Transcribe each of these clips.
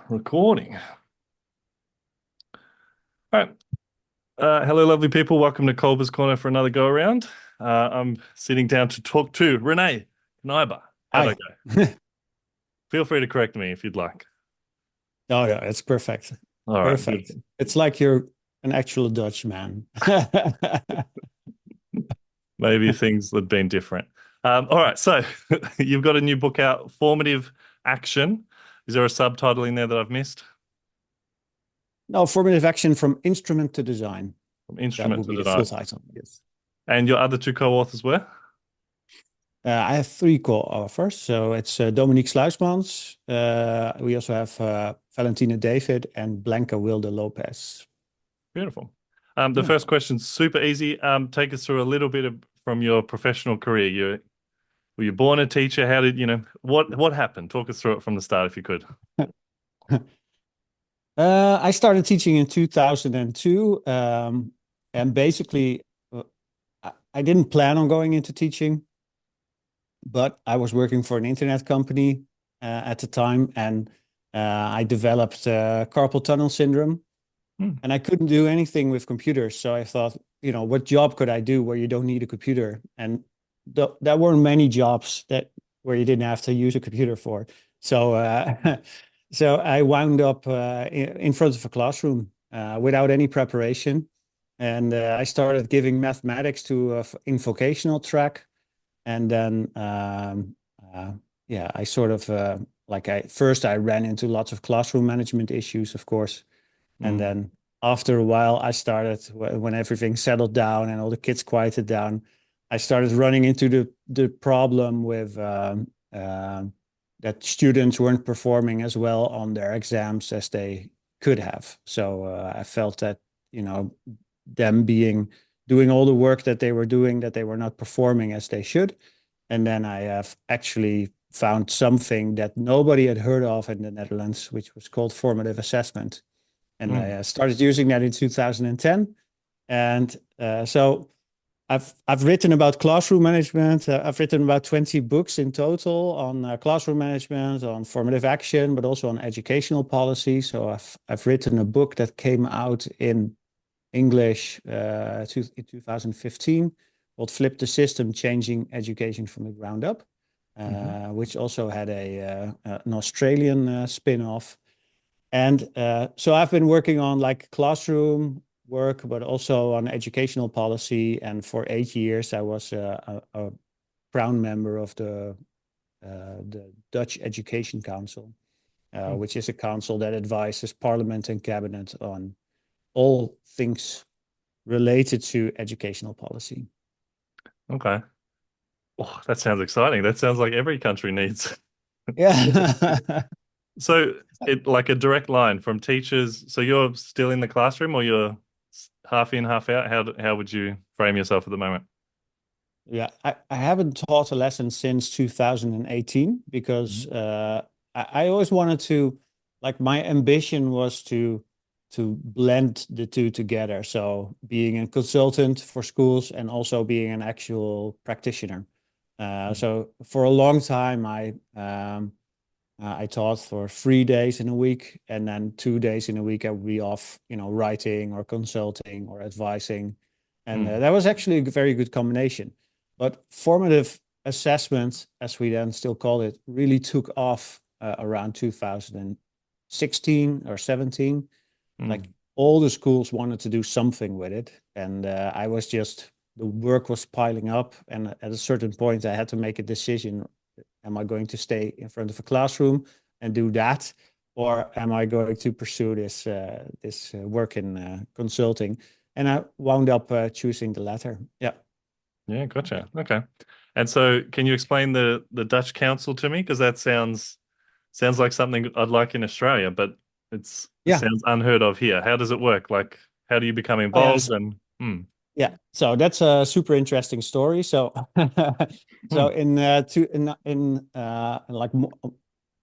Recording. All right. Hello, lovely people. Welcome to Kolbers Corner for another go around. I'm sitting down to talk to Rene Kneyber. How'd I Hi. go? Feel free to correct me if you'd like. Oh yeah, it's perfect. All right, Perfect. beautiful. It's like you're an actual Dutch man. Maybe things had been different. All right, so you've got a new book out, Formative Action. Is there a subtitle in there that I've missed? No, formative action from instrument to design. From That instrument would to be the full design. title. Yes. And your other two co-authors were? I have three co-authors. So it's Dominique Sluijsmans. We also have Valentina Devid and Blanca Wilde López. Beautiful. The Yeah. first question's super easy. Take us through a little bit from your professional career. Were you born a teacher? How did, what happened? Talk us through it from the start if you could. I started teaching in 2002. And basically, I didn't plan on going into teaching, but I was working for an internet company at the time, and I developed carpal tunnel syndrome, Hmm. and I couldn't do anything with computers. So I thought, what job could I do where you don't need a computer? And there weren't many jobs that where you didn't have to use a computer for. So so I wound up in front of a classroom without any preparation, and I started giving mathematics to in vocational track. And then yeah, I sort of like I first I ran into lots of classroom management issues, of course. And Mm. then after a while, I started when everything settled down and all the kids quieted down, I started running into the problem with that students weren't performing as well on their exams as they could have. So I felt that, you know, them being doing all the work that they were doing, that they were not performing as they should. And then I have actually found something that nobody had heard of in the Netherlands, which was called formative assessment. And I Mm. started using that in 2010. And so I've written about classroom management. I've written about 20 books in total on classroom management, on formative action, but also on educational policy. So I've written a book that came out in English in 2015 called "Flip the System: Changing Education from the Ground Up," Mhm. which also had an Australian spin-off. And so I've been working on like classroom work, but also on educational policy. And for 8 years, I was a crown member of the Dutch Education Council, Mm. which is a council that advises Parliament and Cabinet on all things related to educational policy. Okay. Oh, that sounds exciting. That sounds like every country needs. Yeah. So it like a direct line from teachers. So you're still in the classroom or you're half in, half out? How would you frame yourself at the moment? Yeah, I haven't taught a lesson since 2018 because Mhm. I always wanted to, like my ambition was to blend the two together. So being a consultant for schools and also being an actual practitioner. So for a long time, I taught for 3 days in a week, and then 2 days in a week I would be off, writing or consulting or advising, and Mm. that was actually a very good combination. But formative assessment, as we then still call it, really took off around 2016 or 17. Like Mm. all the schools wanted to do something with it, and I was just the work was piling up, and at a certain point I had to make a decision. Am I going to stay in front of a classroom and do that, or am I going to pursue this work in consulting? And I wound up choosing the latter. Yeah. Yeah, gotcha. Okay. And so can you explain the Dutch Council to me? Because that sounds like something I'd like in Australia, but it Yeah. sounds unheard of here. How does it work? Like, how do you become Oh, yeah. involved? And Yeah. So that's a super interesting story. So, so hmm, in like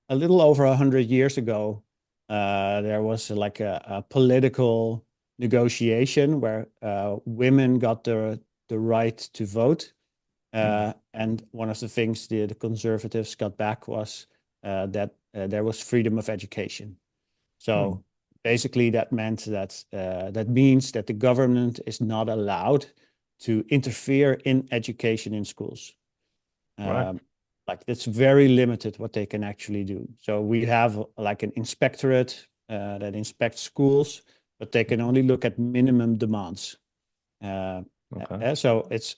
a little over 100 years ago, there was like a political negotiation where women got the right to vote. hmm, And one of the things the conservatives got back was that there was freedom of education. So basically that meant that that means that the government is not allowed to interfere in education in schools. Right. Like it's very limited what they can actually do. So we have like an inspectorate that inspects schools, but they can only look at minimum demands. Okay. So it's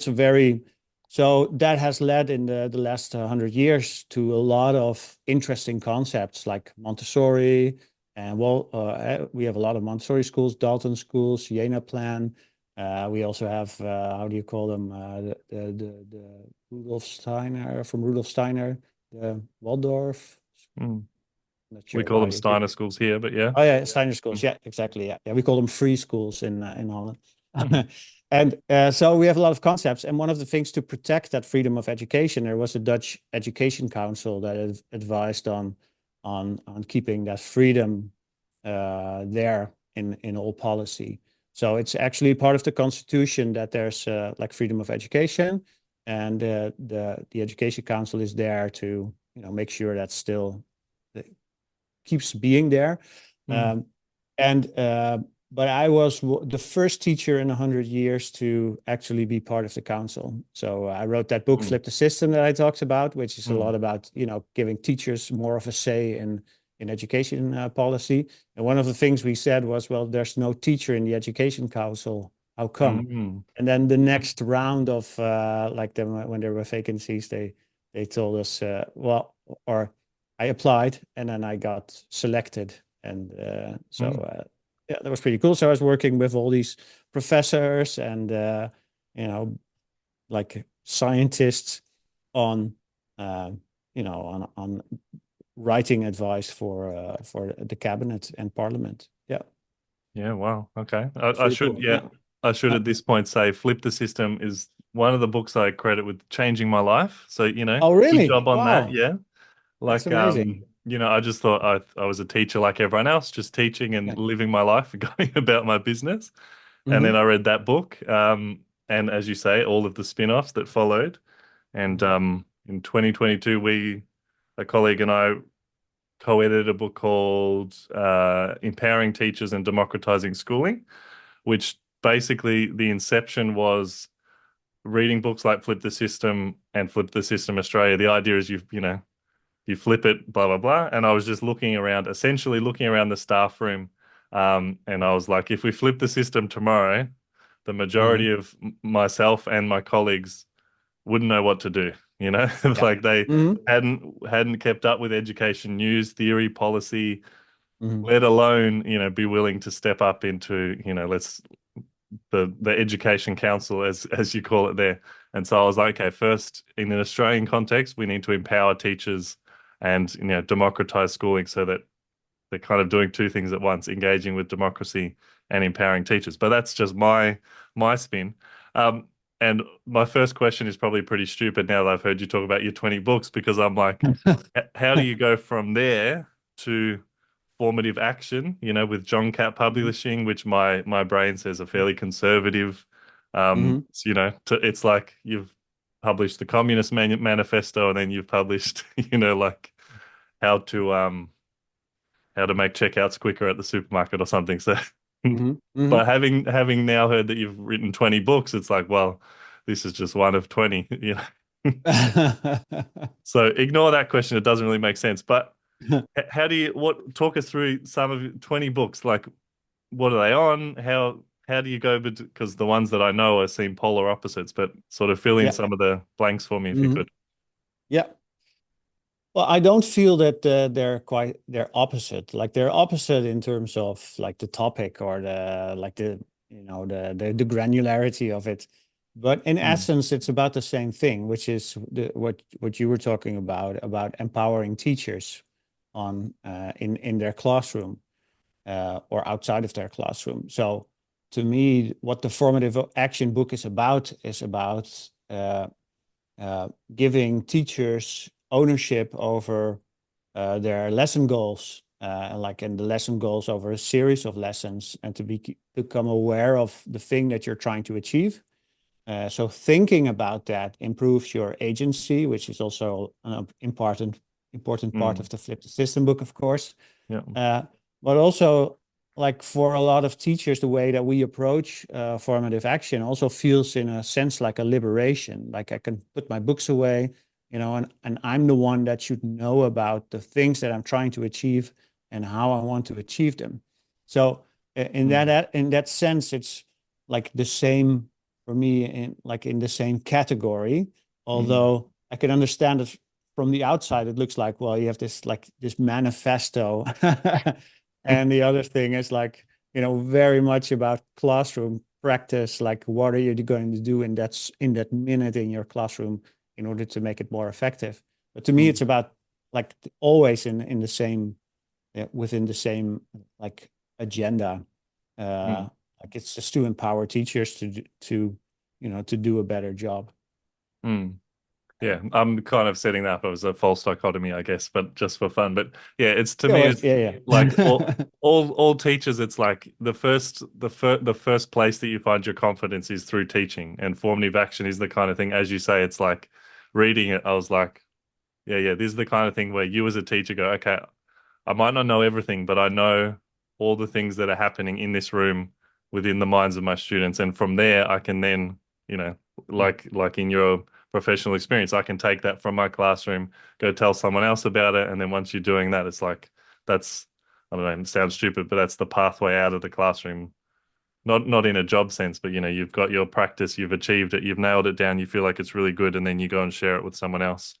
a very so that has led in the last 100 years to a lot of interesting concepts like Montessori, and we have a lot of Montessori schools, Dalton schools, Jena plan. We also have how do you call them? The Rudolf Steiner from Rudolf Steiner, the Waldorf. Mm. Not We sure call how them you. Steiner schools here, but yeah. Oh yeah, Steiner schools. Mm. Yeah, exactly. Yeah, yeah. We call them free schools in Holland. Mhm. And so we have a lot of concepts. And one of the things to protect that freedom of education, there was a Dutch Education Council that advised on keeping that freedom there in all policy. So it's actually part of the constitution that there's like freedom of education, and the Education Council is there to make sure that still keeps being there. Mm. Um, and but I was the first teacher in 100 years to actually be part of the council. So I wrote that book, Mm. Flip the System, that I talked about, which is a Mm. lot about giving teachers more of a say in education policy. And one of the things we said was, well, there's no teacher in the Education Council. How come? Mm. And then the next round of when there were vacancies, they told us, well, or I applied and then I got selected. And Mm. yeah, that was pretty cool. So I was working with all these professors and, like scientists on, on writing advice for the cabinet and parliament. Yeah, Yeah, wow. Okay. it's I really should, cool. yeah, Yeah. I should Uh, at this point say Flip the System is one of the books I credit with changing my life. So, oh, good really? job on that. Wow. Yeah. That's Like, amazing. I just thought I was a teacher like everyone else, just teaching and Yeah. living my life and going about my business. And then Hmm. I read that book. And as you say, all of the spin-offs that followed. And in 2022, a colleague and I co-edited a book called Empowering Teachers and Democratizing Schooling, which basically the inception was reading books like Flip the System and Flip the System Australia. The idea is you flip it, blah, blah, blah. And I was just essentially looking around the staff room. And I was like, if we flip the system tomorrow, the Hmm. majority of myself and my colleagues wouldn't know what to do. Yeah. Like they Hmm. hadn't kept up with education news, theory, policy, Hmm. let alone, be willing to step up into, let's the education council as you call it there. And so I was like, okay, first in an Australian context, we need to empower teachers and democratize schooling so that they're kind of doing two things at once, engaging with democracy and empowering teachers. But that's just my spin. And my first question is probably pretty stupid now that I've heard you talk about your 20 books, because I'm like, how do you go from there to formative action, with John Cat Hmm. Publishing, which my brain says are fairly conservative. Hmm. It's like you've published the Communist Manifesto, and then you've published, like how to um how to make checkouts quicker at the supermarket or something. So, Hmm. Hmm. but having now heard that you've written 20 books, it's like, well, this is just one of 20, So ignore that question. It doesn't really make sense. But how do you talk us through some of 20 books? Like, what are they on? How do you go? Because the ones that I know seem polar opposites, but sort of fill in Yeah. some of the blanks for me if you Hmm. could. Yeah. Well, I don't feel that they're opposite. Like they're opposite in terms of like the topic or the like the the granularity of it. But in Mm, essence, it's about the same thing, which is what you were talking about empowering teachers on in their classroom or outside of their classroom. So to me, what the formative action book is about giving teachers ownership over their lesson goals, and the lesson goals over a series of lessons, and to become aware of the thing that you're trying to achieve. So thinking about that improves your agency, which is also an important part mm, of the Flip the System book, of course. Yeah. But also, like for a lot of teachers, the way that we approach formative action also feels in a sense like a liberation. Like I can put my books away, and I'm the one that should know about the things that I'm trying to achieve and how I want to achieve them. So in that sense, it's like the same for me in the same category. Although I can understand it from the outside, it looks like, well, you have this manifesto. And the other thing is like, very much about classroom practice. Like, what are you going to do in that minute in your classroom in order to make it more effective? But to me, it's about like always in the same, within the same like agenda. Like it's just to empower teachers to do a better job. Yeah, I'm kind of setting that up as a false dichotomy, I guess, but just for fun. But yeah, it's to Yeah, me, well, it's yeah. like all teachers. It's like the first place that you find your confidence is through teaching, and formative action is the kind of thing, as you say, it's like reading it. I was like, yeah, this is the kind of thing where you as a teacher go, okay, I might not know everything, but I know all the things that are happening in this room within the minds of my students, and from there, I can then, like in your professional experience, I can take that from my classroom, go tell someone else about it, and then once you're doing that, it's like that's, I don't know, it sounds stupid, but that's the pathway out of the classroom. Not in a job sense, but you've got your practice, you've achieved it, you've nailed it down, you feel like it's really good, and then you go and share it with someone else.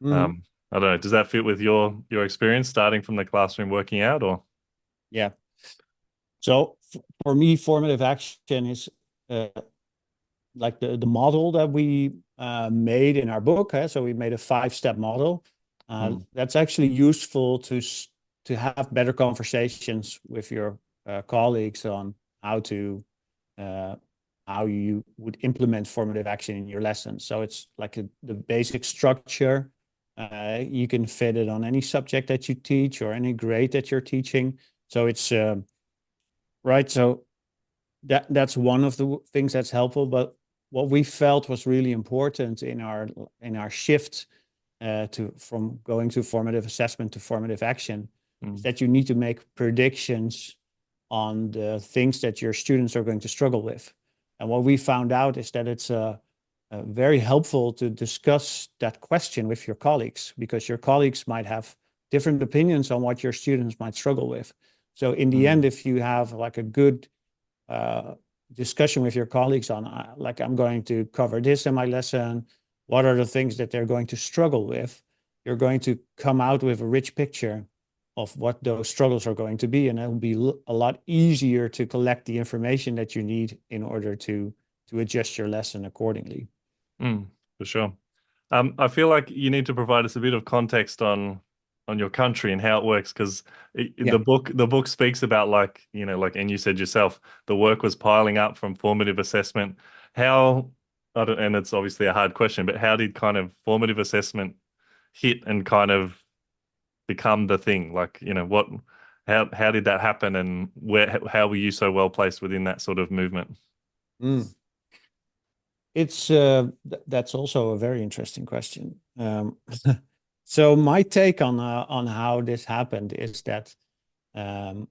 Mhm. I don't know. Does that fit with your experience starting from the classroom working out or? Yeah. So for me, formative action is uh, like the model that we made in our book. So we made a 5-step model. That's actually useful to have better conversations with your colleagues on how to uh, how you would implement formative action in your lessons. So it's like the basic structure. You can fit it on any subject that you teach or any grade that you're teaching. So it's right. So that's one of the things that's helpful. But what we felt was really important in our shift from going to formative assessment to formative action is that you need to make predictions on the things that your students are going to struggle with. And what we found out is that it's very helpful to discuss that question with your colleagues, because your colleagues might have different opinions on what your students might struggle with. So in the end, if you have like a good uh, discussion with your colleagues on, like, I'm going to cover this in my lesson, what are the things that they're going to struggle with, you're going to come out with a rich picture of what those struggles are going to be, and it will be a lot easier to collect the information that you need in order to adjust your lesson accordingly. For sure. I feel like you need to provide us a bit of context on your country and how it works, because Yeah. the book speaks about, like, and you said yourself, the work was piling up from formative assessment. How, I don't, and it's obviously a hard question, but how did kind of formative assessment hit and kind of become the thing? Like, how did that happen, and how were you so well placed within that sort of movement? Mm. It's that's also a very interesting question. So my take on how this happened is that, um,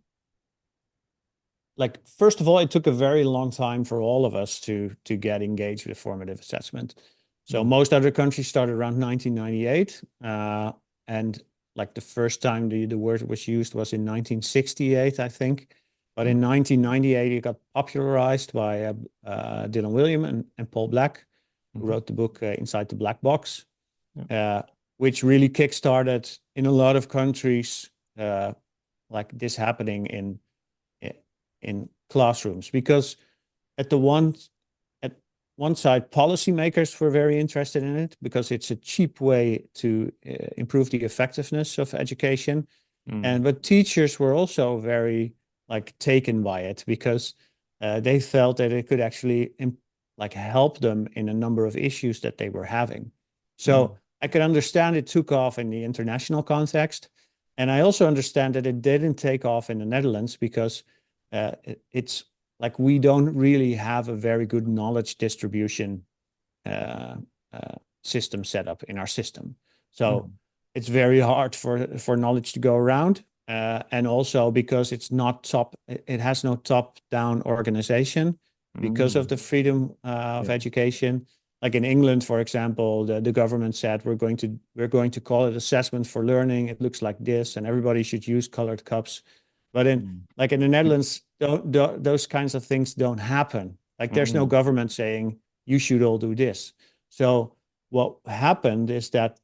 like, first of all, it took a very long time for all of us to get engaged with formative assessment. So most other countries started around 1998, and like the first time the word was used was in 1968, I think. But in 1998, it got popularized by Dylan Wiliam and Paul Black, who Mhm. wrote the book Inside the Black Box, Yeah. which really kickstarted in a lot of countries like this happening in classrooms. Because at the one at one side, policymakers were very interested in it because it's a cheap way to improve the effectiveness of education, Mm. and but teachers were also very like taken by it because they felt that it could actually like help them in a number of issues that they were having. Mm. So I could understand it took off in the international context, and I also understand that it didn't take off in the Netherlands because it's like we don't really have a very good knowledge distribution uh, system set up in our system. So Mm. it's very hard for knowledge to go around. and also because it has no top-down organization because of the freedom of education. Like in England, for example, the government said we're going to call it assessment for learning. It looks like this, and everybody should use colored cups. But in the Netherlands, those kinds of things don't happen. Like there's no government saying you should all do this. So what happened is that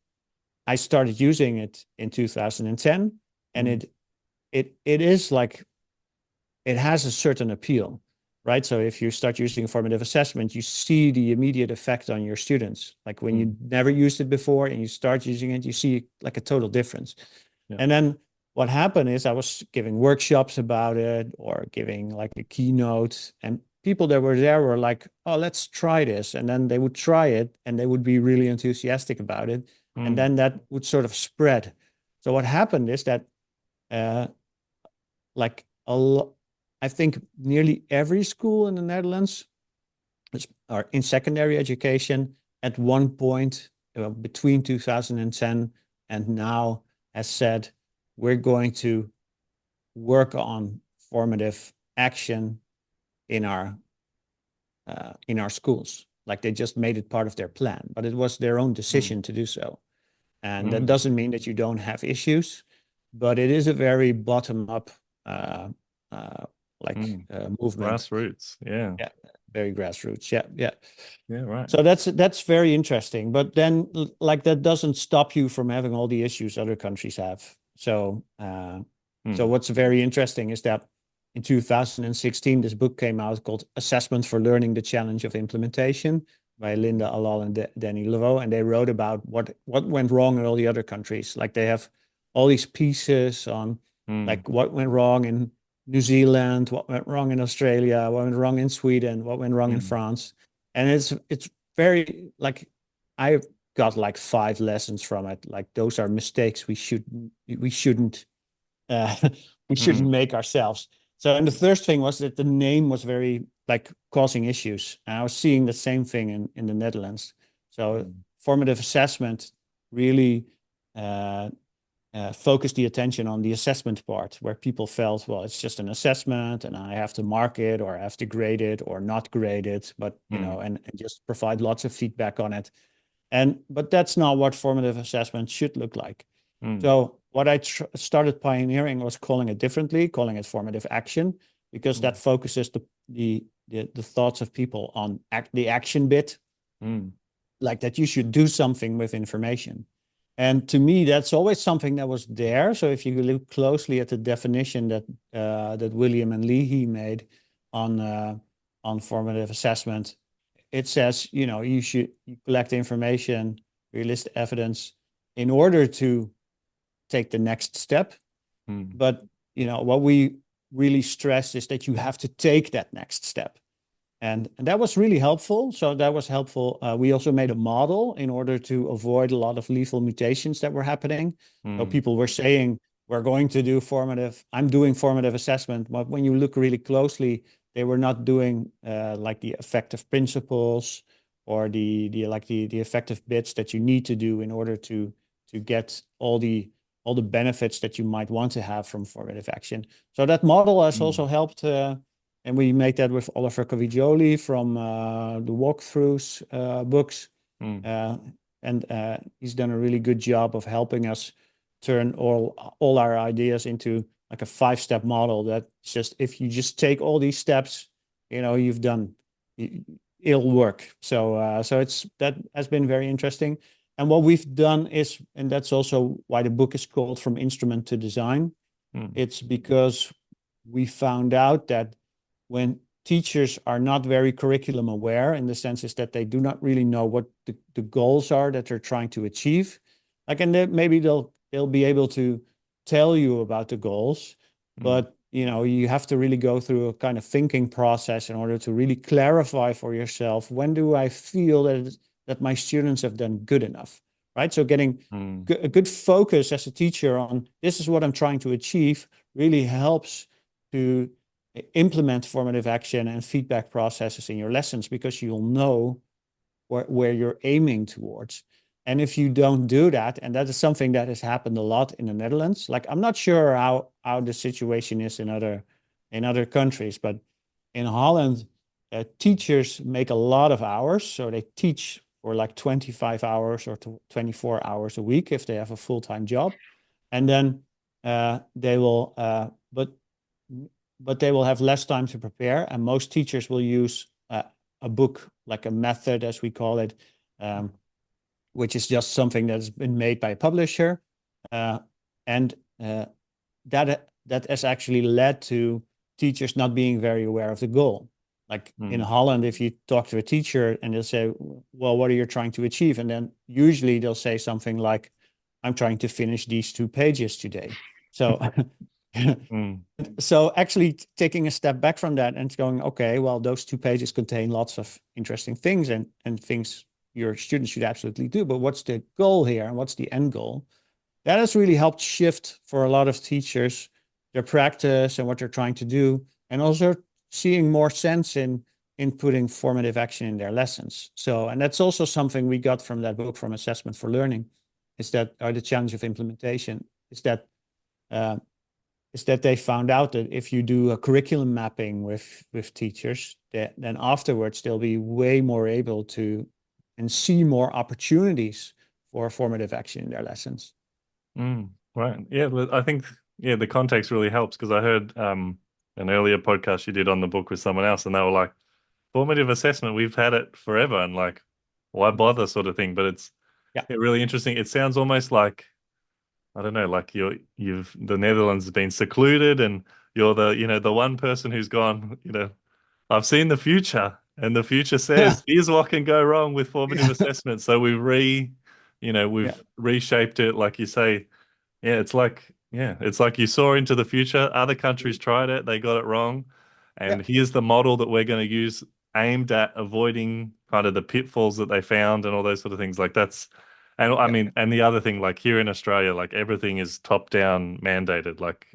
I started using it in 2010, and it is like it has a certain appeal, right? So if you start using formative assessment, you see the immediate effect on your students. Like when you never used it before and you start using it, you see like a total difference. Yeah. And then what happened is I was giving workshops about it or giving like a keynote, and people that were there were like, oh, let's try this. And then they would try it and they would be really enthusiastic about it. And then that would sort of spread. So what happened is that I think nearly every school in the Netherlands are in secondary education at one point between 2010 and now has said, we're going to work on formative action in our schools. Like they just made it part of their plan, but it was their own decision to do so. And that doesn't mean that you don't have issues, but it is a very bottom-up movement. Grassroots, yeah. Yeah, very grassroots. Yeah, right. So that's very interesting. But then, like, that doesn't stop you from having all the issues other countries have. So, so what's very interesting is that in 2016, this book came out called Assessment for Learning: The Challenge of Implementation by Linda Allal and Danny Laveau, and they wrote about what went wrong in all the other countries. Like they have all these pieces on like what went wrong in New Zealand, what went wrong in Australia, what went wrong in Sweden, what went wrong in France. And it's very like I got like 5 lessons from it. Like those are mistakes we shouldn't make ourselves. So, and the first thing was that the name was very like causing issues. And I was seeing the same thing in the Netherlands. So formative assessment really focused the attention on the assessment part, where people felt, well, it's just an assessment and I have to mark it or I have to grade it or not grade it, but you know, and just provide lots of feedback on it. But that's not what formative assessment should look like. So what I started pioneering was calling it differently, calling it formative action, because that focuses the thoughts of people on the action bit, like that you should do something with information. And to me, that's always something that was there. So if you look closely at the definition that Wiliam and Leahy made on formative assessment, it says, you know, you collect information, you list evidence in order to take the next step. But, you know, what we really stress is that you have to take that next step. And that was really helpful. So that was helpful. We also made a model in order to avoid a lot of lethal mutations that were happening. So people were saying, we're going to do I'm doing formative assessment. But when you look really closely, they were not doing like the effective principles or the effective bits that you need to do in order to get all the benefits that you might want to have from formative action. So that model has also helped, and we made that with Oliver Cavigioli from the Walkthroughs books. And he's done a really good job of helping us turn all our ideas into like a 5-step model that just, if you just take all these steps, you know, it'll work. So that has been very interesting. And what we've done is, and that's also why the book is called From Instrument to Design. It's because we found out that when teachers are not very curriculum aware, in the sense is that they do not really know what the goals are that they're trying to achieve, like, and then maybe they'll be able to tell you about the goals, but you know, you have to really go through a kind of thinking process in order to really clarify for yourself, when do I feel that my students have done good enough, right? So getting a good focus as a teacher on this is what I'm trying to achieve really helps to implement formative action and feedback processes in your lessons, because you'll know where you're aiming towards. And if you don't do that, and that is something that has happened a lot in the Netherlands, like I'm not sure how the situation is in other countries, but in Holland, teachers make a lot of hours, so they teach for like 25 hours or 24 hours a week if they have a full-time job, and then they will, but they will have less time to prepare, and most teachers will use a book, like a method, as we call it. Which is just something that's been made by a publisher. And that has actually led to teachers not being very aware of the goal. Like in Holland, if you talk to a teacher and they'll say, well, what are you trying to achieve? And then usually they'll say something like, I'm trying to finish these 2 pages today. So, so actually taking a step back from that and going, okay, well, those 2 pages contain lots of interesting things and things your students should absolutely do, but what's the goal here and what's the end goal? That has really helped shift for a lot of teachers their practice and what they're trying to do, and also seeing more sense in putting formative action in their lessons. So, and that's also something we got from that book, from Assessment for Learning, is that, or the challenge of implementation, is that they found out that if you do a curriculum mapping with teachers, then afterwards they'll be way more able to and see more opportunities for formative action in their lessons. Right. Yeah, I think the context really helps, because I heard an earlier podcast you did on the book with someone else, and they were like, formative assessment, we've had it forever, and like, why bother, sort of thing. But it's really interesting. It sounds almost like, I don't know, like the Netherlands has been secluded, and you're the one person who's gone, I've seen the future, and the future says, here's what can go wrong with formative assessment. So we've reshaped it, like you say. It's like you saw into the future. Other countries tried it, they got it wrong. And here's the model that we're going to use, aimed at avoiding kind of the pitfalls that they found and all those sort of things. Like that's, and I mean, and the other thing, like here in Australia, like everything is top down mandated. Like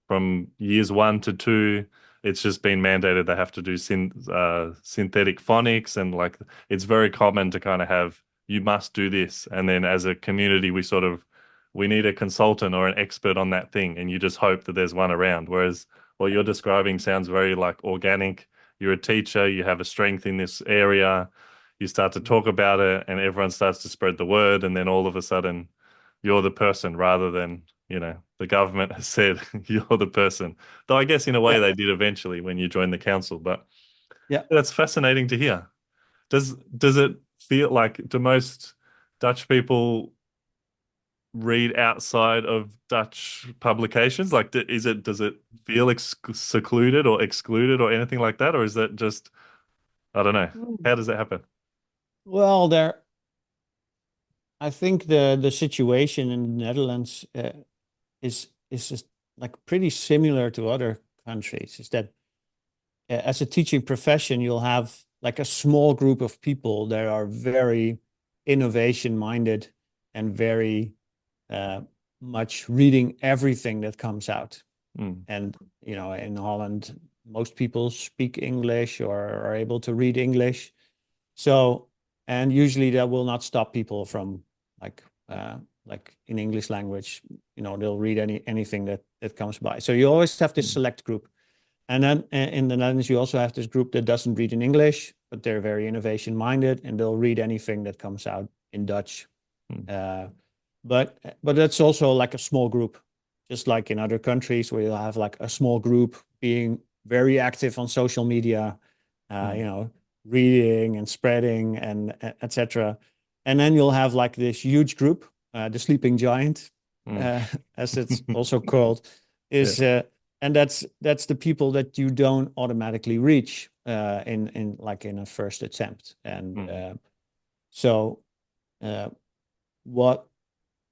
from years 1 to 2, it's just been mandated they have to do synthetic phonics, and like it's very common to kind of have, you must do this, and then as a community we need a consultant or an expert on that thing, and you just hope that there's one around. Whereas what you're describing sounds very like organic. You're a teacher, you have a strength in this area, you start to talk about it, and everyone starts to spread the word, and then all of a sudden you're the person, rather than, the government has said you're the person. Though I guess in a way they did eventually when you joined the council. But that's fascinating to hear. Does it feel like, do most Dutch people read outside of Dutch publications? Like, does it feel secluded or excluded or anything like that, or is that just, I don't know, how does that happen? Well, I think the situation in the Netherlands is just like pretty similar to other countries. Is that as a teaching profession, you'll have like a small group of people that are very innovation minded and very much reading everything that comes out. And in Holland, most people speak English or are able to read English. So, and usually that will not stop people from like in English language, they'll read anything that comes by. So you always have this select group. And then in the Netherlands, you also have this group that doesn't read in English, but they're very innovation minded, and they'll read anything that comes out in Dutch. But that's also like a small group, just like in other countries where you'll have like a small group being very active on social media, reading and spreading and etc. And then you'll have like this huge group, the sleeping giant, as it's also called, is and that's the people that you don't automatically reach in a first attempt. And so what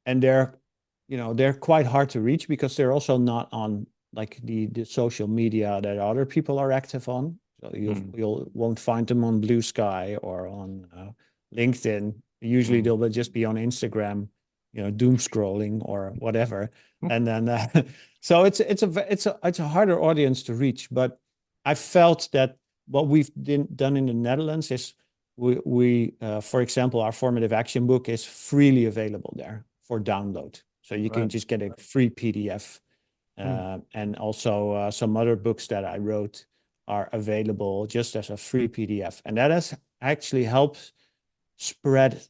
and they're quite hard to reach because they're also not on like the social media that other people are active on. So you won't find them on Blue Sky or on LinkedIn. Usually they'll just be on Instagram, doom scrolling or whatever. And then so it's a harder audience to reach. But I felt that what we've done in the Netherlands is for example, our formative action book is freely available there for download. So you can just get a free PDF. And also some other books that I wrote are available just as a free PDF. And that has actually helped spread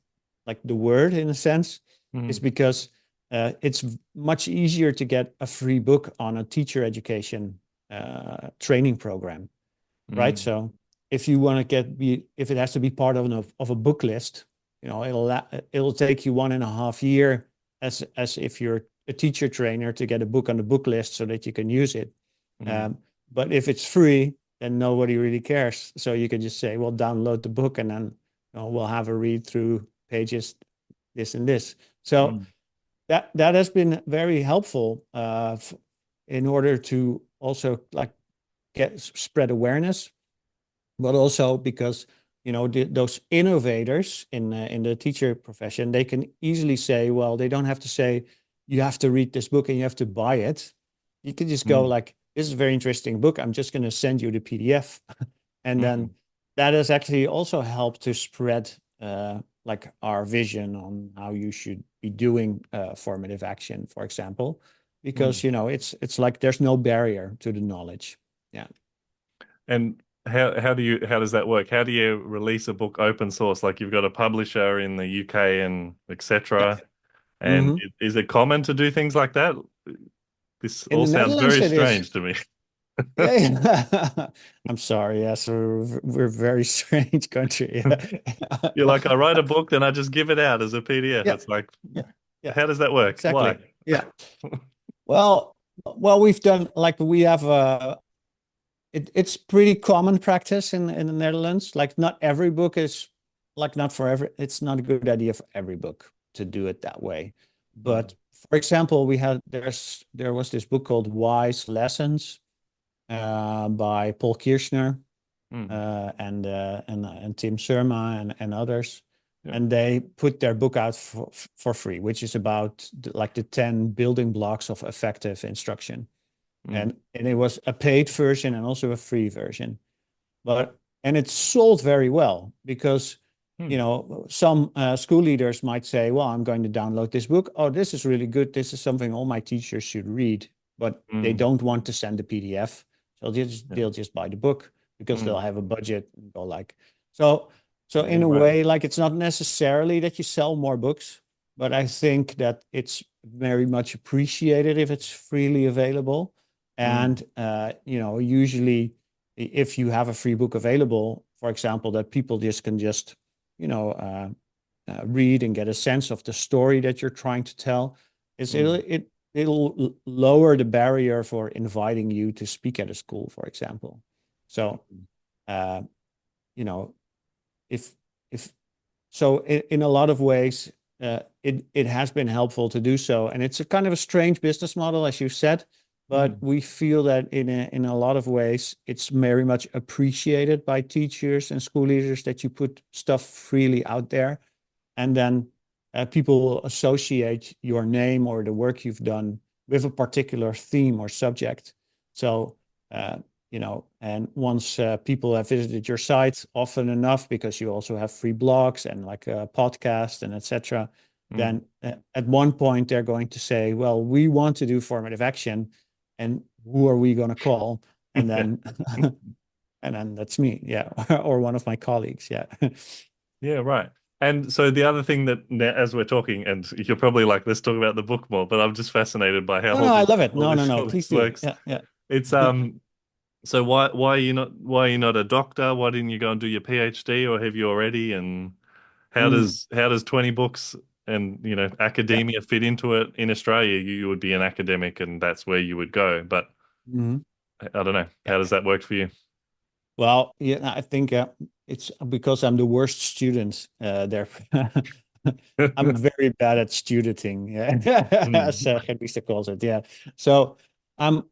like the word in a sense. Is because it's much easier to get a free book on a teacher education training program, right? So if you want to if it has to be part of a book list, you know, it'll take you 1.5 years as if you're a teacher trainer to get a book on the book list so that you can use it. But if it's free, then nobody really cares. So you can just say, well, download the book, and then, you know, we'll have a read through pages, this and this. So that has been very helpful in order to also like spread awareness, but also because, you know, those innovators in the teacher profession, they can easily say, well, they don't have to say, you have to read this book and you have to buy it. You can just go like, this is a very interesting book. I'm just going to send you the PDF. And then that has actually also helped to spread like our vision on how you should be doing formative action, for example, because, you know, it's like there's no barrier to the knowledge. Yeah. And how does that work? How do you release a book open source? Like you've got a publisher in the UK and etc. And is it common to do things like that? This In all the sounds Netherlands, very it is. strange to me. Yeah. I'm sorry. Yes, we're a very strange country. You're like, I write a book, then I just give it out as a PDF. Yeah, It's like, yeah, how does that work? exactly. Why? Yeah. Well, we've done like we have it's pretty common practice in the Netherlands. Like not every book is like not for every. It's not a good idea for every book to do it that way. But for example, there was this book called Wise Lessons by Paul Kirchner and Tim Surma and others. Yeah. And they put their book out for free, which is about like the 10 building blocks of effective instruction. And it was a paid version and also a free version. And it sold very well because, you know, some school leaders might say, well, I'm going to download this book. Oh, this is really good. This is something all my teachers should read, but they don't want to send the PDF. So they'll just buy the book because they'll have a budget and go like, so in a way, like it's not necessarily that you sell more books, but I think that it's very much appreciated if it's freely available. And, you know, usually if you have a free book available, for example, that people just can just, you know, read and get a sense of the story that you're trying to tell, it'll lower the barrier for inviting you to speak at a school, for example. So, you know, in a lot of ways, it has been helpful to do so. And it's a kind of a strange business model, as you said, but we feel that in a lot of ways, it's very much appreciated by teachers and school leaders that you put stuff freely out there. And then people will associate your name or the work you've done with a particular theme or subject. So, you know, and once people have visited your site often enough, because you also have free blogs and like a podcast and etc., then at one point they're going to say, well, we want to do formative action, and who are we going to call? And then and then that's me, yeah, or one of my colleagues, yeah. Yeah, right. And so the other thing that as we're talking, and you're probably like, let's talk about the book more, but I'm just fascinated by how no, I love it. all No, this please do. works. Yeah. It's so why are you not a doctor? Why didn't you go and do your PhD, or have you already? And how does 20 books and, you know, academia fit into it? In Australia, you would be an academic and that's where you would go. But I don't know. How does that work for you? Well, yeah, I think it's because I'm the worst student there. I'm very bad at studenting, yeah, as Gerbiesta calls it. Yeah. So I'm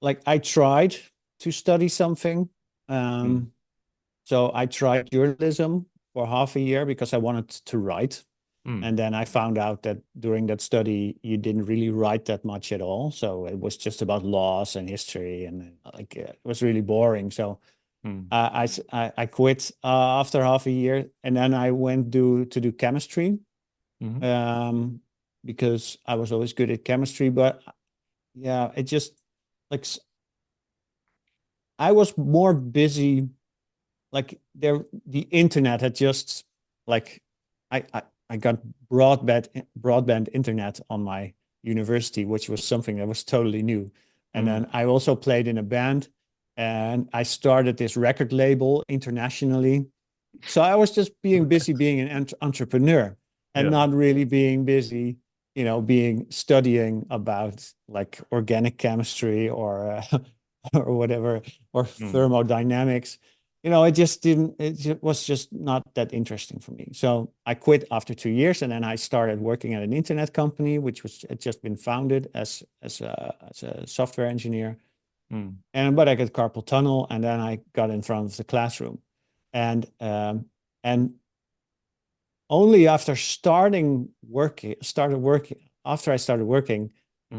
like, I tried to study something. So I tried journalism for half a year because I wanted to write. And then I found out that during that study, you didn't really write that much at all. So it was just about laws and history, and like it was really boring. So I quit after half a year, and then I went to do chemistry, because I was always good at chemistry. But yeah, it just like I was more busy. Like the internet had just like I got broadband internet on my university, which was something that was totally new. And then I also played in a band, and I started this record label internationally. So I was just being busy being an entrepreneur, and not really being busy, being studying about like organic chemistry or or whatever, or thermodynamics. It was just not that interesting for me. So I quit after 2 years, and then I started working at an internet company, which had just been founded as a software engineer. But I got carpal tunnel, and then I got in front of the classroom, and only after after I started working,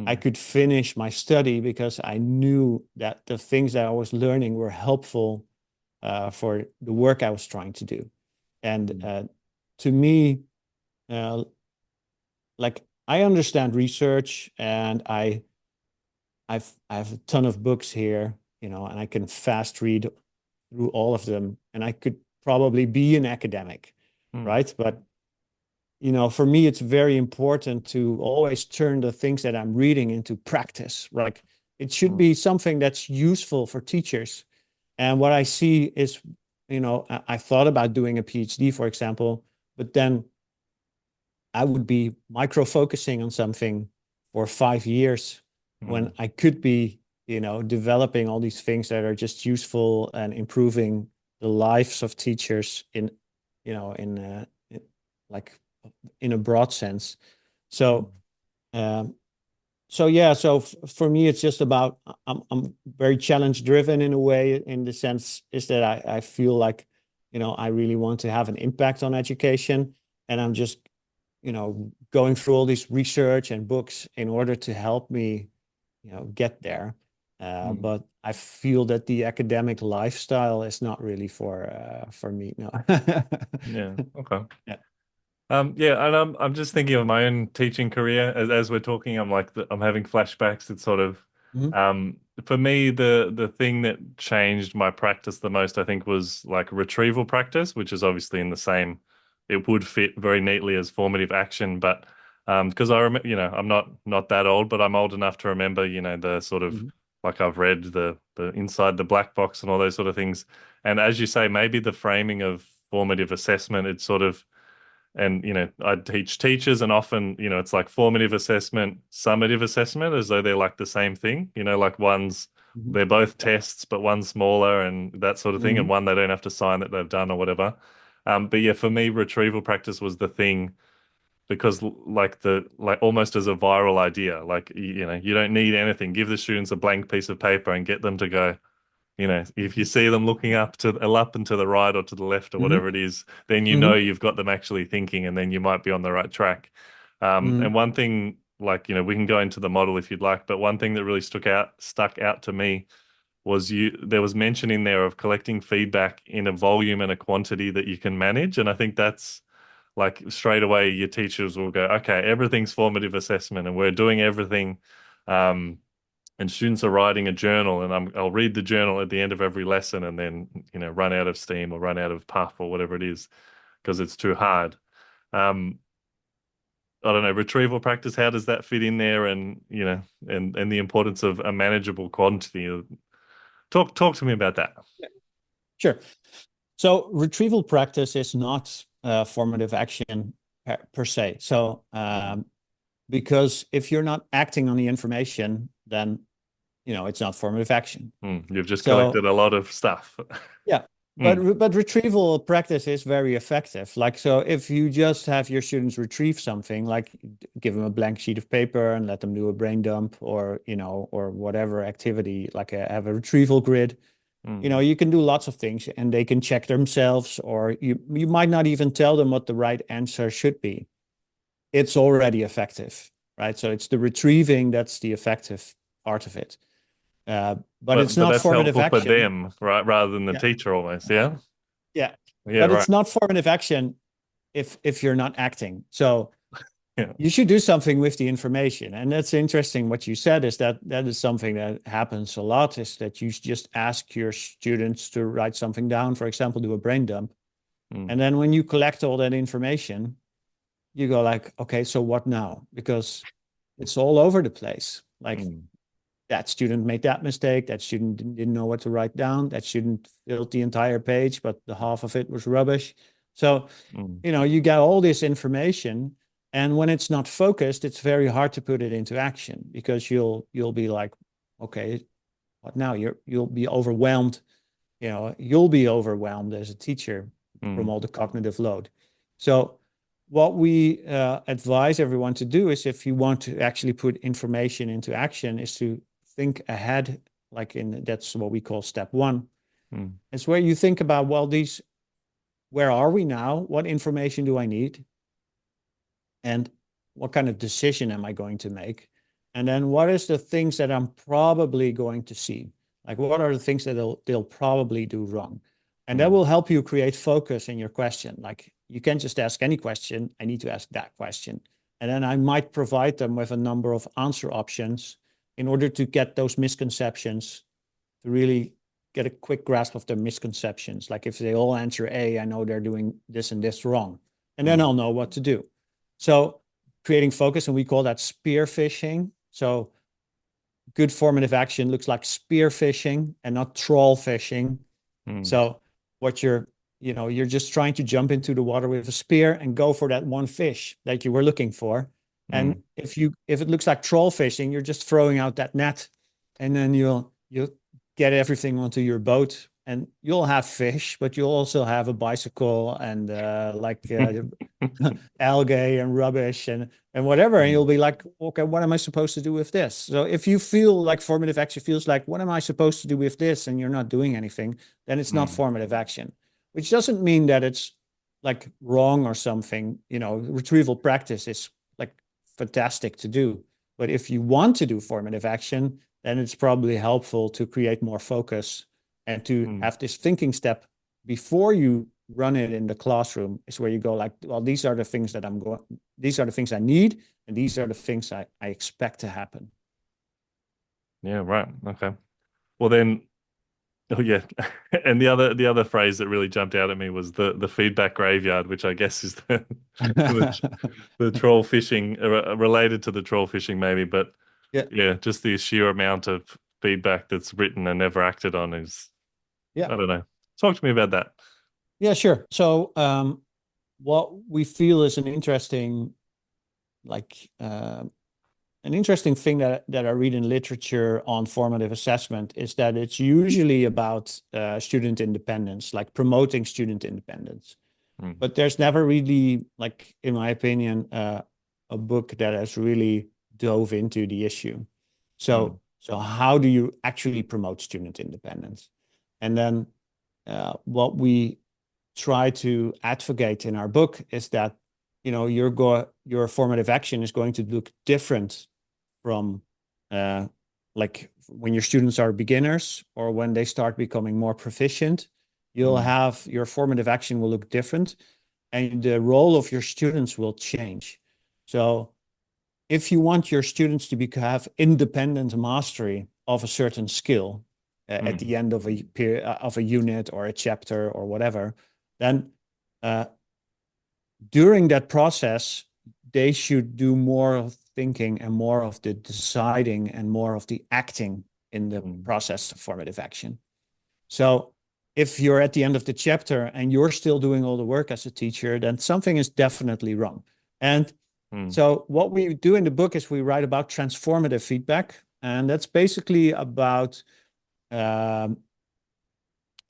I could finish my study, because I knew that the things that I was learning were helpful for the work I was trying to do. And to me, like I understand research, and I have a ton of books here, and I can fast read through all of them, and I could probably be an academic, right? But for me, it's very important to always turn the things that I'm reading into practice. Like it should be something that's useful for teachers. And what I see is, I thought about doing a PhD, for example, but then I would be micro-focusing on something for 5 years when I could be, developing all these things that are just useful and improving the lives of teachers like in a broad sense. So, for me, it's just about I'm very challenge driven in a way, in the sense is that I feel like, I really want to have an impact on education, and I'm just, going through all this research and books in order to help me, get there. But I feel that the academic lifestyle is not really for me. No. Yeah. Okay. Yeah. Yeah, and I'm just thinking of my own teaching career as we're talking. I'm like I'm having flashbacks. It's sort of for me the thing that changed my practice the most, I think, was like retrieval practice, which is obviously in the same. It would fit very neatly as formative action, but because I remember, I'm not that old, but I'm old enough to remember, the sort of like I've read the Inside the Black Box and all those sort of things. And as you say, maybe the framing of formative assessment, it's sort of. And, I teach teachers, and often, it's like formative assessment, summative assessment, as though they're like the same thing, like they're both tests, but one's smaller and that sort of thing. And one they don't have to sign that they've done or whatever. But yeah, for me, retrieval practice was the thing, because like almost as a viral idea, like, you don't need anything. Give the students a blank piece of paper and get them to go. If you see them looking up and to the right or to the left or whatever it is, then you've got them actually thinking, and then you might be on the right track. And one thing, like, we can go into the model if you'd like, but one thing that really stuck out to me was there was mention in there of collecting feedback in a volume and a quantity that you can manage. And I think that's like straight away your teachers will go, okay, everything's formative assessment and we're doing everything. And students are writing a journal, and I'll read the journal at the end of every lesson, and then run out of steam or run out of puff or whatever it is, because it's too hard. I don't know, retrieval practice, how does that fit in there? And and the importance of a manageable quantity. Talk to me about that. Sure. So retrieval practice is not formative action per se. So because if you're not acting on the information, then it's not formative action. You've just collected a lot of stuff. Yeah. But retrieval practice is very effective. Like, so if you just have your students retrieve something, like give them a blank sheet of paper and let them do a brain dump, or or whatever activity, like have a retrieval grid, you can do lots of things, and they can check themselves, or you might not even tell them what the right answer should be. It's already effective, right? So it's the retrieving that's the effective part of it. But it's but not that's formative helpful for action. them, right? Rather than the Yeah, teacher almost. Yeah. yeah. Yeah, But right. it's not formative action if you're not acting. So Yeah. you should do something with the information. And that's interesting. What you said is that is something that happens a lot, is that you just ask your students to write something down, for example, do a brain dump. Mm, And then when you collect all that information, you go like, okay, so what now? Because it's all over the place. Like mm, that student made that mistake. That student didn't know what to write down. That student filled the entire page, but the half of it was rubbish. So, mm, you get all this information, and when it's not focused, it's very hard to put it into action, because you'll be like, okay, what now? You'll be overwhelmed. You'll be overwhelmed as a teacher from mm, all the cognitive load. So what we advise everyone to do is, if you want to actually put information into action, is to think ahead, that's what we call step one. mm, It's where you think about, well, where are we now? What information do I need? And what kind of decision am I going to make? And then what is the things that I'm probably going to see? Like, what are the things that they'll probably do wrong? And that mm, will help you create focus in your question. Like, you can't just ask any question. I need to ask that question. And then I might provide them with a number of answer options in order to get those misconceptions, to really get a quick grasp of their misconceptions. Like, if they all answer A, I know they're doing this and this wrong. And then mm, I'll know what to do. So creating focus, and we call that spear fishing. So good formative action looks like spear fishing and not trawl fishing. mm, So what you're just trying to jump into the water with a spear and go for that one fish that you were looking for. And mm, if it looks like trawl fishing, you're just throwing out that net, and then you'll get everything onto your boat, and you'll have fish, but you'll also have a bicycle and algae and rubbish and whatever. And mm, you'll be like, okay, what am I supposed to do with this? So if you feel like formative action feels like, what am I supposed to do with this? And you're not doing anything, then it's not mm, formative action, which doesn't mean that it's like wrong or something. Retrieval practice is like fantastic to do. But if you want to do formative action, then it's probably helpful to create more focus and to mm. have this thinking step before you run it in the classroom, is where you go like, well, these are the things these are the things I need, and these are the things I expect to happen. Yeah, right. Okay. Well then, oh yeah. And the other phrase that really jumped out at me was the feedback graveyard, which I guess is the, the troll fishing, related to the troll fishing maybe, but Yeah, yeah, just the sheer amount of feedback that's written and never acted on is, yeah, I don't know. Talk to me about that. yeah, sure. So what we feel is like an interesting thing that I read in literature on formative assessment is that it's usually about student independence, like promoting student independence. Mm, But there's never really, like, in my opinion, a book that has really dove into the issue. mm, So how do you actually promote student independence? And then what we try to advocate in our book is that your formative action is going to look different from like when your students are beginners or when they start becoming more proficient. You'll mm, have your formative action will look different, and the role of your students will change. So if you want your students to have independent mastery of a certain skill at mm, the end of a unit or a chapter or whatever, then uh, during that process, they should do more of thinking and more of the deciding and more of the acting in the mm, process of formative action. So if you're at the end of the chapter and you're still doing all the work as a teacher, then something is definitely wrong. And mm, so what we do in the book is we write about transformative feedback. And that's basically about um,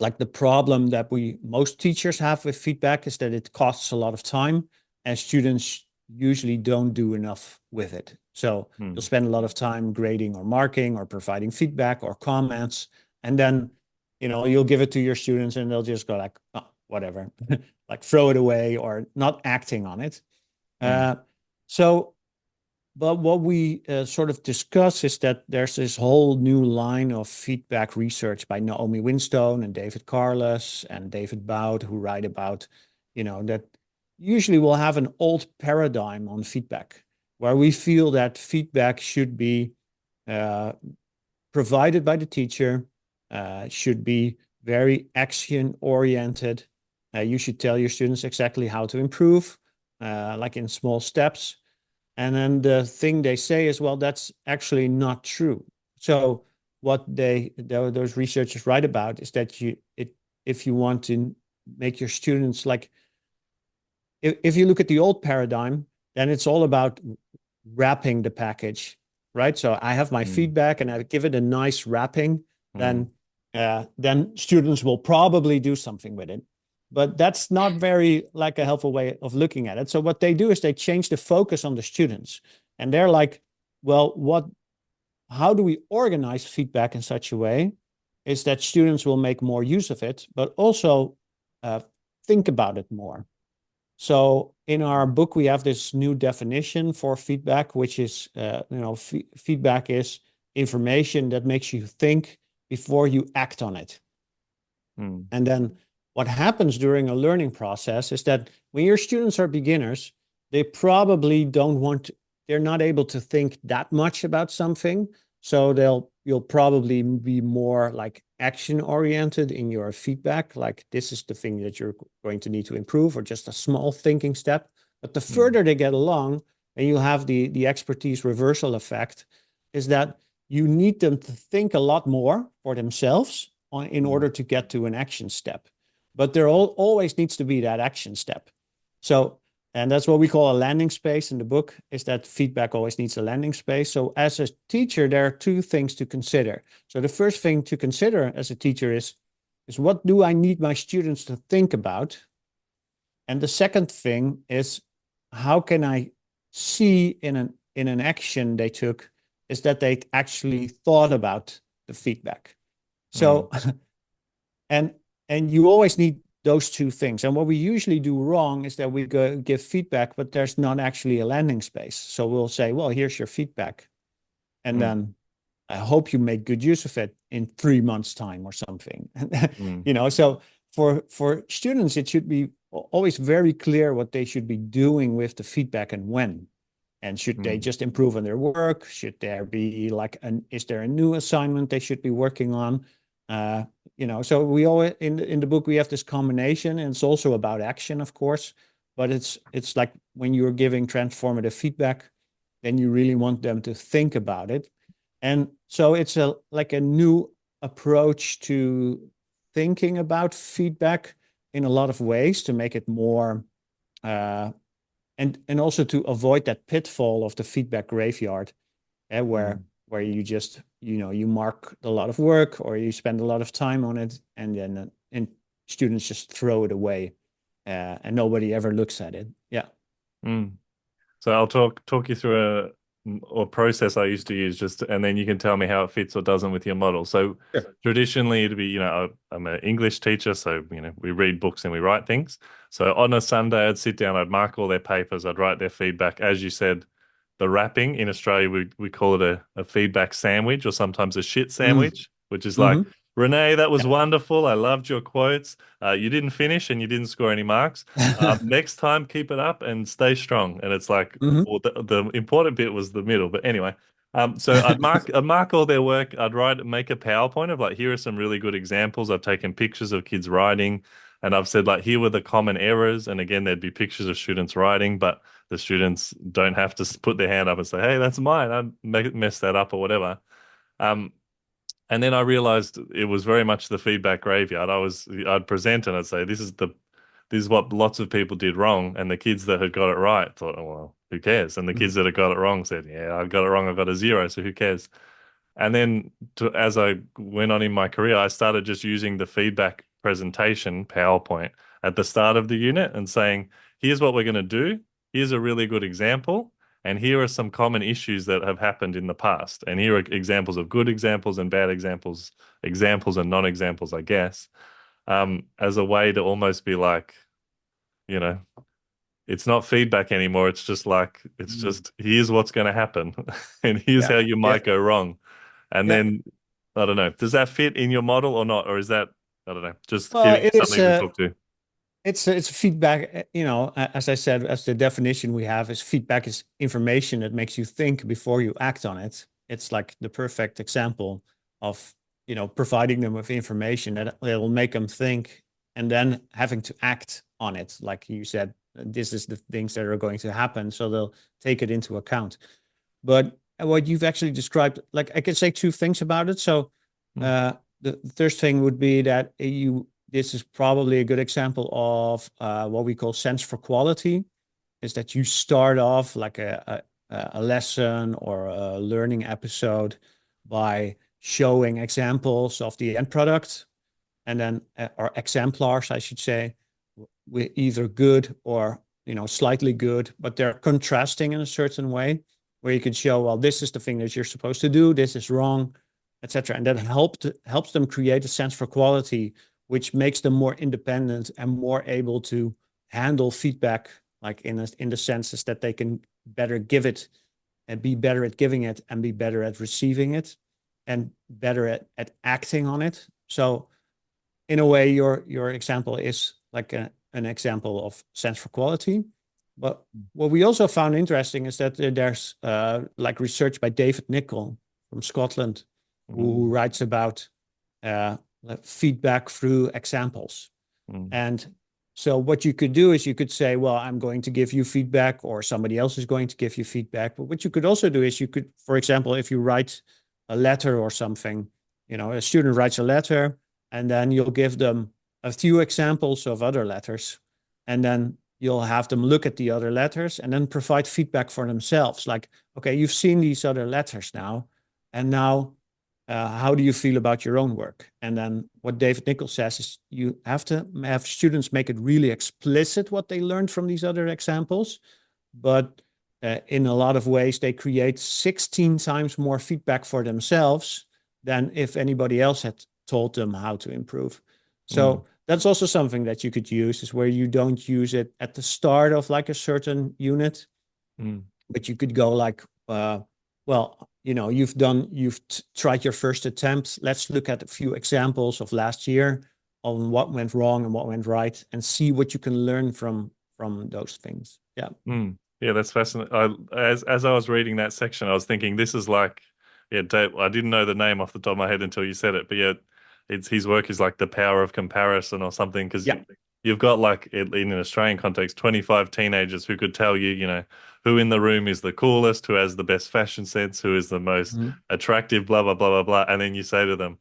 like the problem that most teachers have with feedback is that it costs a lot of time, and students usually don't do enough with it. So you'll mm, spend a lot of time grading or marking or providing feedback or comments, and then you'll give it to your students and they'll just go like, oh, whatever, like throw it away or not acting on it. mm, uh, so but what we sort of discuss is that there's this whole new line of feedback research by Naomi Winstone and David Carlos and David Boud, who write about, that usually we'll have an old paradigm on feedback, where we feel that feedback should be uh, provided by the teacher, should be very action oriented. You should tell your students exactly how to improve, like in small steps. And then the thing they say is, well, that's actually not true. So what those researchers write about is that if you want to make your students like, if you look at the old paradigm, then it's all about wrapping the package, right? So I have my feedback and I give it a nice wrapping, then students will probably do something with it. But that's not very like a helpful way of looking at it. So what they do is they change the focus on the students. And they're like, well, how do we organize feedback in such a way is that students will make more use of it, but also think about it more. So in our book, we have this new definition for feedback, which is, feedback is information that makes you think before you act on it. And then what happens during a learning process is that when your students are beginners, they probably they're not able to think that much about something. So you'll probably be more like action oriented in your feedback, like this is the thing that you're going to need to improve, or just a small thinking step. But the further they get along, and you have the expertise reversal effect, is that you need them to think a lot more for themselves in order to get to an action step. But there always needs to be that action step. So, and that's what we call a landing space in the book, is that feedback always needs a landing space. So as a teacher, there are two things to consider. So the first thing to consider as a teacher is what do I need my students to think about? And the second thing is, how can I see in an action they took is that they actually thought about the feedback. So, and you always need those two things. And what we usually do wrong is that we give feedback, but there's not actually a landing space. So we'll say, well, here's your feedback. And then I hope you make good use of it in 3 months' time or something. So for students, it should be always very clear what they should be doing with the feedback and when. And should they just improve on their work? Should there be is there a new assignment they should be working on? So we always in the book we have this combination, and it's also about action, of course, but it's like when you're giving transformative feedback, then you really want them to think about it. And so it's like a new approach to thinking about feedback in a lot of ways to make it more and also to avoid that pitfall of the feedback graveyard, where you just you mark a lot of work or you spend a lot of time on it, and then students just throw it away, and nobody ever looks at it. Yeah. So I'll talk you through a process I used to use, and then you can tell me how it fits or doesn't with your model. So traditionally it'd be, I'm an English teacher, so we read books and we write things. So on a Sunday I'd sit down, I'd mark all their papers, I'd write their feedback. As you said, the wrapping in Australia, we call it a feedback sandwich, or sometimes a shit sandwich, which is like, René, that was wonderful. I loved your quotes. You didn't finish and you didn't score any marks. Next time, keep it up and stay strong. And it's like, well, the important bit was the middle. But anyway, so I'd mark all their work. I'd make a PowerPoint of like, here are some really good examples. I've taken pictures of kids writing, and I've said like, here were the common errors. And again, there'd be pictures of students writing, but the students don't have to put their hand up and say, hey, that's mine. I messed that up or whatever. And then I realized it was very much the feedback graveyard. I'd present and I'd say, this is what lots of people did wrong. And the kids that had got it right thought, oh, well, who cares? And the kids that had got it wrong said, yeah, I got it wrong. I got a 0. So who cares? And then as I went on in my career, I started just using the feedback presentation PowerPoint at the start of the unit and saying, here's what we're going to do. Here's a really good example. And here are some common issues that have happened in the past. And here are examples of good examples and bad examples, examples and non-examples, I guess, as a way to almost be like, it's not feedback anymore. It's just like, it's Mm. just, here's what's going to happen and here's Yeah, how you yeah, might go wrong. And yeah. then, I don't know, does that fit in your model or not? Or is that, I don't know, just Well, giving you it is. something to talk to? It's feedback. As I said, as the definition we have is feedback is information that makes you think before you act on it. It's like the perfect example of providing them with information that will make them think, and then having to act on it. Like you said, this is the things that are going to happen, so they'll take it into account. But what you've actually described, like I can say two things about it. So Mm, uh, the first thing would be that this is probably a good example of what we call sense for quality, is that you start off like a lesson or a learning episode by showing examples of the end product, and then or exemplars, I should say, with either good or slightly good, but they're contrasting in a certain way where you could show, well, this is the thing that you're supposed to do, this is wrong, etc. And that helps them create a sense for quality, which makes them more independent and more able to handle feedback, like in the senses that they can better give it and be better at giving it and be better at receiving it and better at acting on it. So in a way, your example is like an example of sense for quality. But what we also found interesting is that there's like research by David Nicol from Scotland, who mm, writes about feedback through examples. mm, And so what you could do is you could say, well, I'm going to give you feedback, or somebody else is going to give you feedback. But what you could also do is you could, for example, if you write a letter or something, a student writes a letter, and then you'll give them a few examples of other letters, and then you'll have them look at the other letters and then provide feedback for themselves. Like, okay, you've seen these other letters now, and now how do you feel about your own work? And then what David Nichols says is you have to have students make it really explicit what they learned from these other examples. But in a lot of ways, they create 16 times more feedback for themselves than if anybody else had told them how to improve. mm, So that's also something that you could use, is where you don't use it at the start of like a certain unit, mm. but you could go like, well, you've tried your first attempt. Let's look at a few examples of last year on what went wrong and what went right, and see what you can learn from those things. Yeah. Mm. Yeah, that's fascinating. As I was reading that section, I was thinking this is like, yeah, Dave, I didn't know the name off the top of my head until you said it, but yeah, it's his work is like the power of comparison or something because Yeah. you've got like in an Australian context, 25 teenagers who could tell you, who in the room is the coolest, who has the best fashion sense, who is the most Mhm. attractive, blah blah blah blah blah, and then you say to them,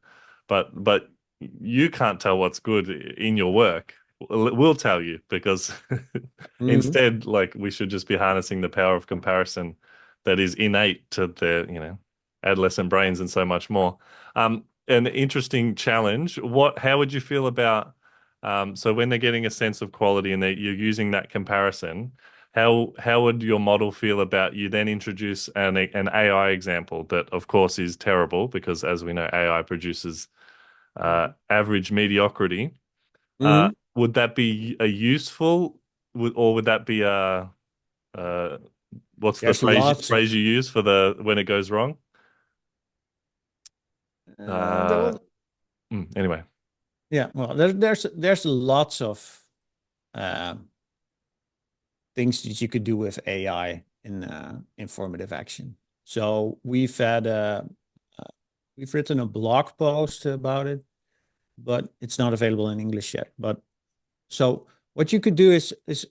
but you can't tell what's good in your work. We'll tell you because Mhm. instead, like we should just be harnessing the power of comparison that is innate to their, adolescent brains and so much more. An interesting challenge. How would you feel about, so when they're getting a sense of quality and you're using that comparison, how would your model feel about you then introduce an AI example that of course is terrible because as we know, AI produces average mediocrity. Mhm. Would that be a useful, or would that be a what's the There's phrase lots of phrase you use for the when it goes wrong? Uh, well, anyway. yeah. Well, there's lots of uh, things that you could do with AI in formative action. So uh, we've written a blog post about it, but it's not available in English yet. But so what you could do is it's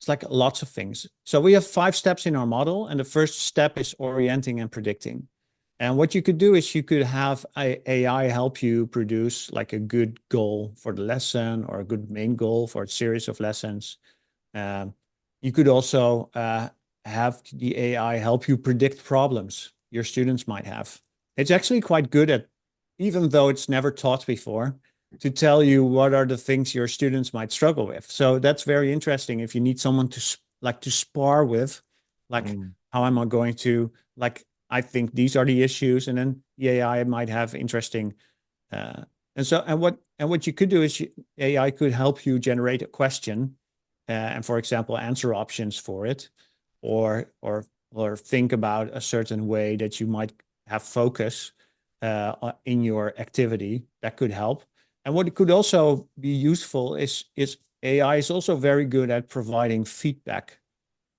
like lots of things. So we have 5 steps in our model, and the first step is orienting and predicting. And what you could do is you could have AI help you produce like a good goal for the lesson or a good main goal for a series of lessons. Um, you could also have the AI help you predict problems your students might have. It's actually quite good at, even though it's never taught before, to tell you what are the things your students might struggle with. So that's very interesting if you need someone to spar with, like Mm, how am I going to, like, I think these are the issues, and then the AI might have interesting uh, and what you could do is AI could help you generate a question, and for example, answer options for it, or think about a certain way that you might have focus in your activity. That could help. And what could also be useful is AI is also very good at providing feedback.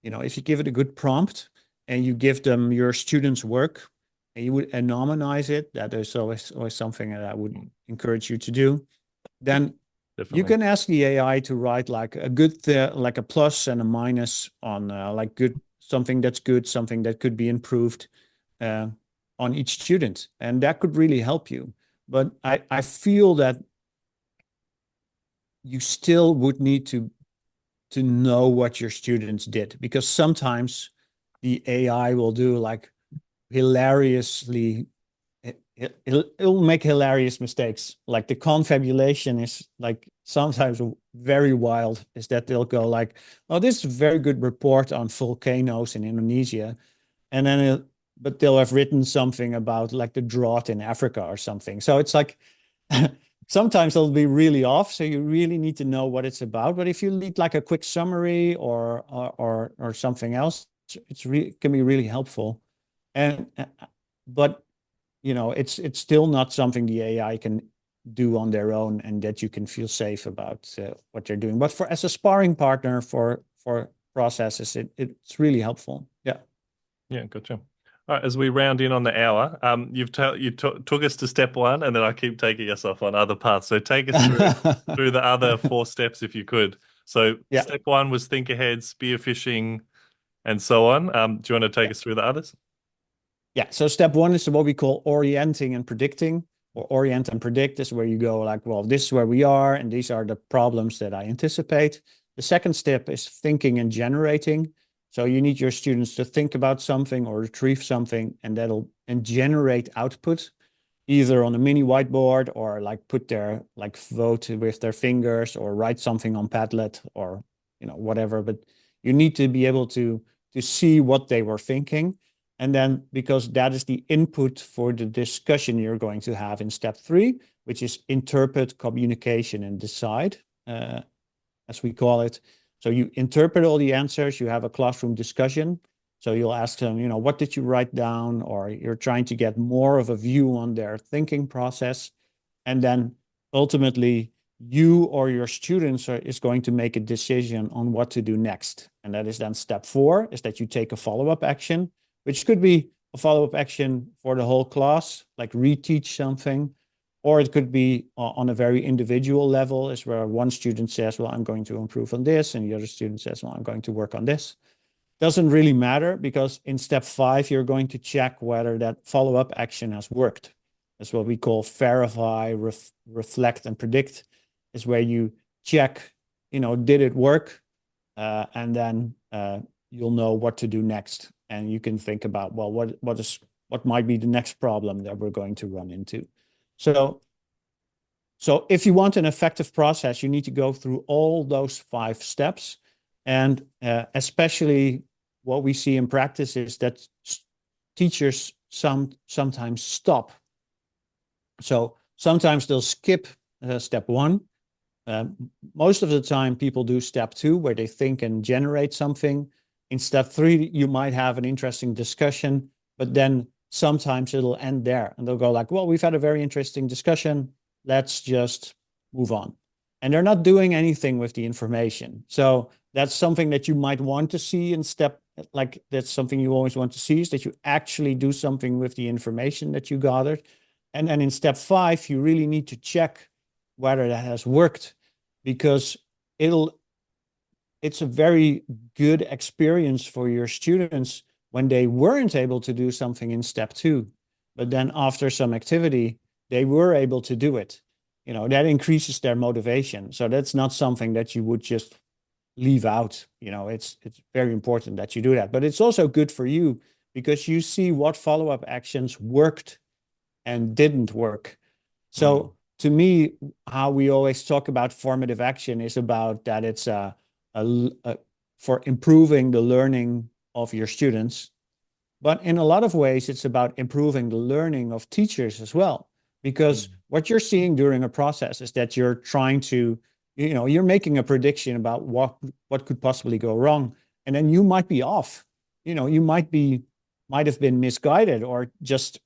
If you give it a good prompt and you give them your students' work and you would anonymize it, that is always something that I would encourage you to do. Then Definitely. you can ask the AI to write like a good, like a plus and a minus on like good, something that's good, something that could be improved on each student. And that could really help you. But I feel that you still would need to know what your students did, because sometimes the AI will do like hilariously, it'll make hilarious mistakes. Like the confabulation is like sometimes very wild, is that they'll go like, oh, this is a very good report on volcanoes in Indonesia. And then, but they'll have written something about like the drought in Africa or something. So it's like, sometimes it'll be really off. So you really need to know what it's about. But if you need like a quick summary or something else, can be really helpful. And, but it's still not something the AI can do on their own, and that you can feel safe about what they're doing. But as a sparring partner for processes, it's really helpful. Yeah. Yeah, gotcha. All right, as we round in on the hour, you took us to step 1, and then I keep taking us off on other parts. So take us through the other 4 steps, if you could. So yeah. Step 1 was think ahead, spearfishing, and so on. Do you want to take us through the others? Yeah. So step 1 is what we call orienting and predicting, or orient and predict is where you go like, well, this is where we are, and these are the problems that I anticipate. The second step is thinking and generating. So you need your students to think about something or retrieve something, and generate output, either on a mini whiteboard or like put their like vote with their fingers or write something on Padlet or whatever. But you need to be able to see what they were thinking. And then, because that is the input for the discussion you're going to have in step 3, which is interpret, communication, and decide, as we call it. So you interpret all the answers, you have a classroom discussion. So you'll ask them, what did you write down? Or you're trying to get more of a view on their thinking process. And then ultimately, you or your students is going to make a decision on what to do next. And that is then step 4, is that you take a follow-up action, which could be a follow-up action for the whole class, like reteach something. Or it could be on a very individual level, is where one student says, well, I'm going to improve on this, and the other student says, well, I'm going to work on this. Doesn't really matter, because in step 5, you're going to check whether that follow-up action has worked. That's what we call verify, reflect, and predict, is where you check, did it work? And then you'll know what to do next. And you can think about, well, what might be the next problem that we're going to run into. So if you want an effective process, you need to go through all those 5 steps. And especially what we see in practice is that teachers sometimes stop. So sometimes they'll skip step 1. Most of the time, people do step 2, where they think and generate something. In step 3, you might have an interesting discussion, but then sometimes it'll end there, and they'll go like, well, we've had a very interesting discussion. Let's just move on. And they're not doing anything with the information. So that's something that you might want to see in step, like that's something you always want to see, is that you actually do something with the information that you gathered. And then in step 5, you really need to check whether that has worked, because it's a very good experience for your students when they weren't able to do something in step 2, but then after some activity, they were able to do it. That increases their motivation. So that's not something that you would just leave out. It's very important that you do that. But it's also good for you, because you see what follow-up actions worked and didn't work. So to me, how we always talk about formative action is about that it's for improving the learning of your students. But in a lot of ways, it's about improving the learning of teachers as well. Because what you're seeing during a process is that you're trying to you're making a prediction about what could possibly go wrong, and then you might be off. You might have been misguided or just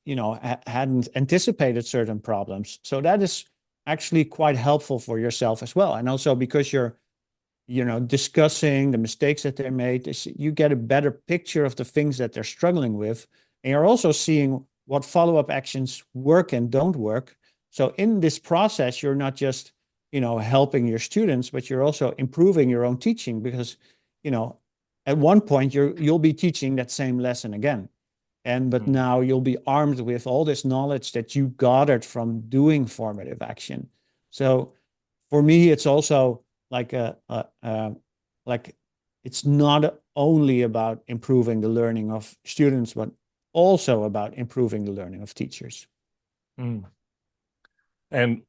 hadn't anticipated certain problems. So that is actually quite helpful for yourself as well. And also because you're discussing the mistakes that they made, you get a better picture of the things that they're struggling with, and you're also seeing what follow-up actions work and don't work. So in this process, you're not just helping your students, but you're also improving your own teaching, because at one point you'll be teaching that same lesson again, but now you'll be armed with all this knowledge that you gathered from doing formative action. So for me, it's also like like it's not only about improving the learning of students, but also about improving the learning of teachers. Mm. And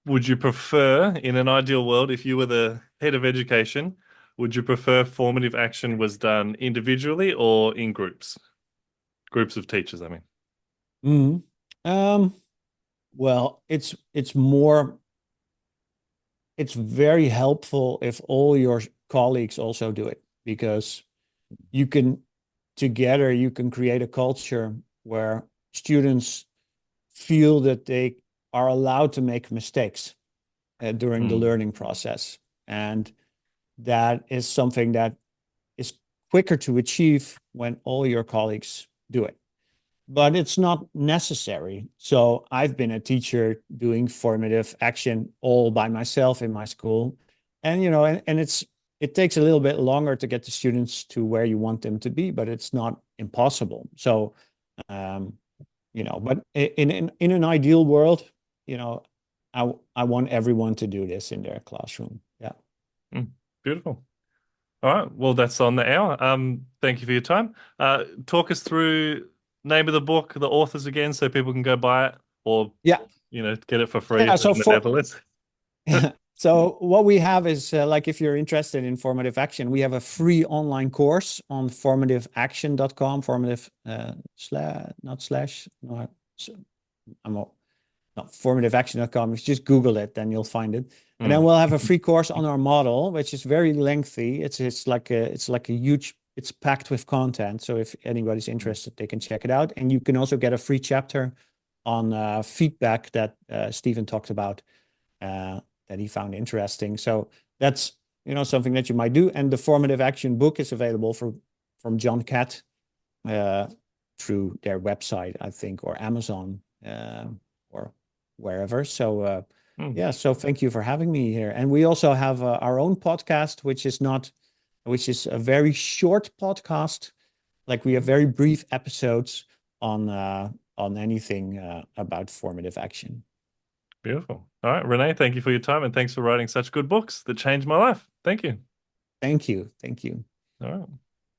would you prefer, in an ideal world, if you were the head of education, would you prefer formative action was done individually or in groups? Groups of teachers, I mean. Well, it's very helpful if all your colleagues also do it, because together you can create a culture where students feel that they are allowed to make mistakes during the learning process. And that is something that is quicker to achieve when all your colleagues do it. But it's not necessary. So I've been a teacher doing formative action all by myself in my school. And, it takes a little bit longer to get the students to where you want them to be, but it's not impossible. So, but in an ideal world, I want everyone to do this in their classroom. Yeah. Beautiful. All right. Well, that's on the hour. Thank you for your time. Talk us through name of the book, the authors again, so people can go buy it or get it for free in the Netherlands. So what we have is if you're interested in formative action, we have a free online course on formativeaction.com, formativeaction.com. If you just Google it, then you'll find it. And then we'll have a free course on our model, which is very lengthy. It's like a huge, it's packed with content. So if anybody's interested, they can check it out. And you can also get a free chapter on feedback that Stephen talked about, that he found interesting. So that's something that you might do. And the formative action book is available from John Catt through their website, I think, or Amazon or wherever. So so thank you for having me here. And we also have our own podcast, which is a very short podcast. Like we have very brief episodes on anything about formative action. Beautiful. All right, René, thank you for your time and thanks for writing such good books that changed my life. Thank you. Thank you. Thank you. All right.